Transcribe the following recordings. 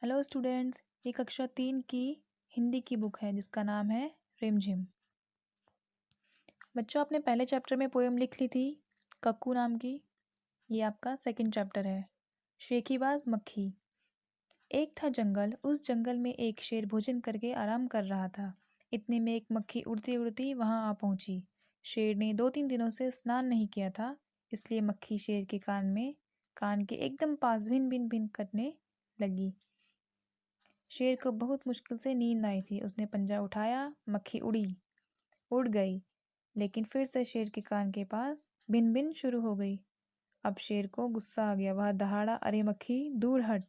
Hello students, ये कक्षा 3 की हिंदी की बुक है जिसका नाम है रिमझिम। बच्चों, आपने पहले चैप्टर में पोएम लिख ली थी कक्कू नाम की। ये आपका सेकंड चैप्टर है शेखीबाज मक्खी। एक था जंगल, उस जंगल में एक शेर भोजन करके आराम कर रहा था। इतने में एक मक्खी उड़ती उड़ती वहां आ पहुंची। शेर ने 2-3 दिनों से स्नान नहीं किया था, इसलिए मक्खी शेर के कान के एकदम पास भिन भिन भिन करने लगी। शेर को बहुत मुश्किल से नींद आई थी। उसने पंजा उठाया, मक्खी उड़ गई, लेकिन फिर से शेर के कान के पास भिन भिन शुरू हो गई। अब शेर को गुस्सा आ गया। वह दहाड़ा, अरे मक्खी दूर हट,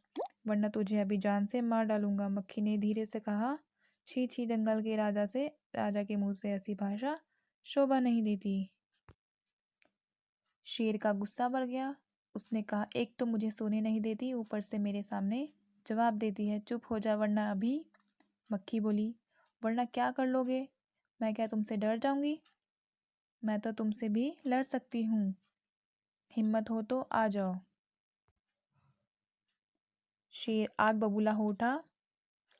वरना तुझे अभी जान से मार डालूंगा। मक्खी ने धीरे से कहा, छी छी, जंगल के राजा के मुंह से ऐसी भाषा शोभा नहीं देती। शेर का गुस्सा बढ़ गया। उसने कहा, एक तो मुझे सोने नहीं देती, ऊपर से मेरे सामने जवाब देती है। चुप हो जा वरना अभी। मक्खी बोली, वरना क्या कर लोगे? मैं क्या तुमसे डर जाऊंगी? मैं तो तुमसे भी लड़ सकती हूँ। हिम्मत हो तो आ जाओ। शेर आग बबूला हो उठा।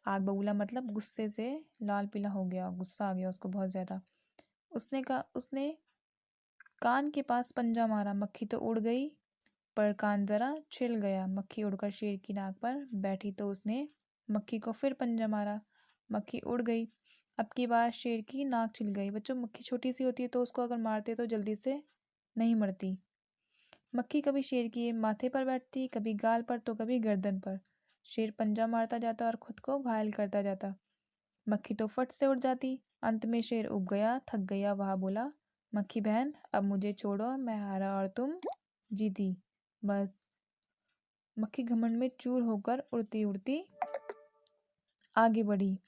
आग बबूला मतलब गुस्से से लाल पीला हो गया, गुस्सा आ गया उसको बहुत ज्यादा। उसने कान के पास पंजा मारा। मक्खी तो उड़ गई, पर कान जरा छिल गया। मक्खी उड़कर शेर की नाक पर बैठी तो उसने मक्खी को फिर पंजा मारा। मक्खी उड़ गई। अब की बार शेर की नाक छिल गई। बच्चों, मक्खी छोटी सी होती है तो उसको अगर मारते तो जल्दी से नहीं मरती। मक्खी कभी शेर के माथे पर बैठती, कभी गाल पर तो कभी गर्दन पर। शेर पंजा मारता जाता और खुद को घायल करता जाता। मक्खी तो फट से उड़ जाती। अंत में शेर उब गया, थक गया। वह बोला, मक्खी बहन, अब मुझे छोड़ो, मैं हारा और तुम जीती। बस। मक्खी घमंड में चूर होकर उड़ती उड़ती आगे बढ़ी।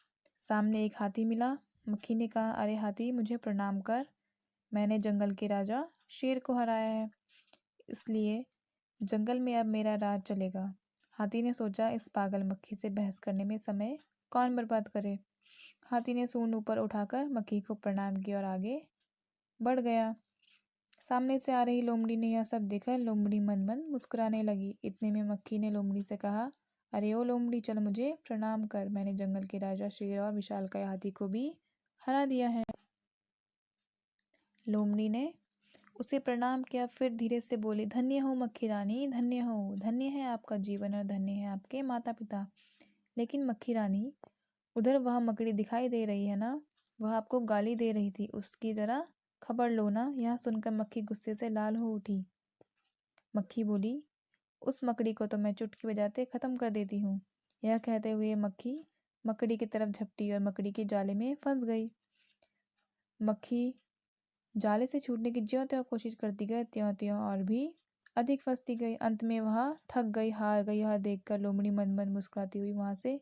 सामने एक हाथी मिला। मक्खी ने कहा, अरे हाथी, मुझे प्रणाम कर, मैंने जंगल के राजा शेर को हराया है, इसलिए जंगल में अब मेरा राज चलेगा। हाथी ने सोचा, इस पागल मक्खी से बहस करने में समय कौन बर्बाद करे। हाथी ने सूंड ऊपर उठाकर मक्खी को प्रणाम किया और आगे बढ़ गया। सामने से आ रही लोमड़ी ने यह सब देखा। लोमड़ी मन मन मुस्कुराने लगी। इतने में मक्खी ने लोमड़ी से कहा, अरे ओ लोमड़ी, चल मुझे प्रणाम कर, मैंने जंगल के राजा शेर और विशालकाय हाथी को भी हरा दिया है। लोमड़ी ने उसे प्रणाम किया, फिर धीरे से बोली, धन्य हो मक्खी रानी, धन्य हो, धन्य है आपका जीवन और धन्य है आपके माता पिता। लेकिन मक्खी रानी, उधर वह मकड़ी दिखाई दे रही है ना, वह आपको गाली दे रही थी, उसकी जरा खबर लो ना। यह सुनकर मक्खी गुस्से से लाल हो उठी। मक्खी बोली, उस मकड़ी को तो मैं चुटकी बजाते खत्म कर देती हूँ। यह कहते हुए मक्खी मकड़ी की तरफ झपटी और मकड़ी के जाले में फंस गई। मक्खी जाले से छूटने की ज्यों त्यों कोशिश करती गई, त्यों त्यों और भी अधिक फंसती गई। अंत में वह थक गई, हार गई। यह देखकर लोमड़ी मन मन मुस्कुराती हुई वहां से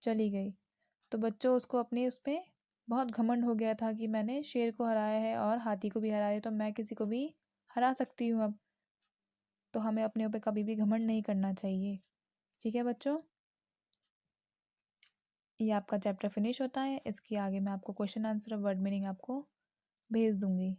चली गई। तो बच्चों, उसको अपने उस पे बहुत घमंड हो गया था कि मैंने शेर को हराया है और हाथी को भी हराया है, तो मैं किसी को भी हरा सकती हूँ अब। तो हमें अपने ऊपर कभी भी घमंड नहीं करना चाहिए। ठीक है बच्चों, ये आपका चैप्टर फिनिश होता है। इसके आगे मैं आपको क्वेश्चन आंसर और वर्ड मीनिंग आपको भेज दूंगी।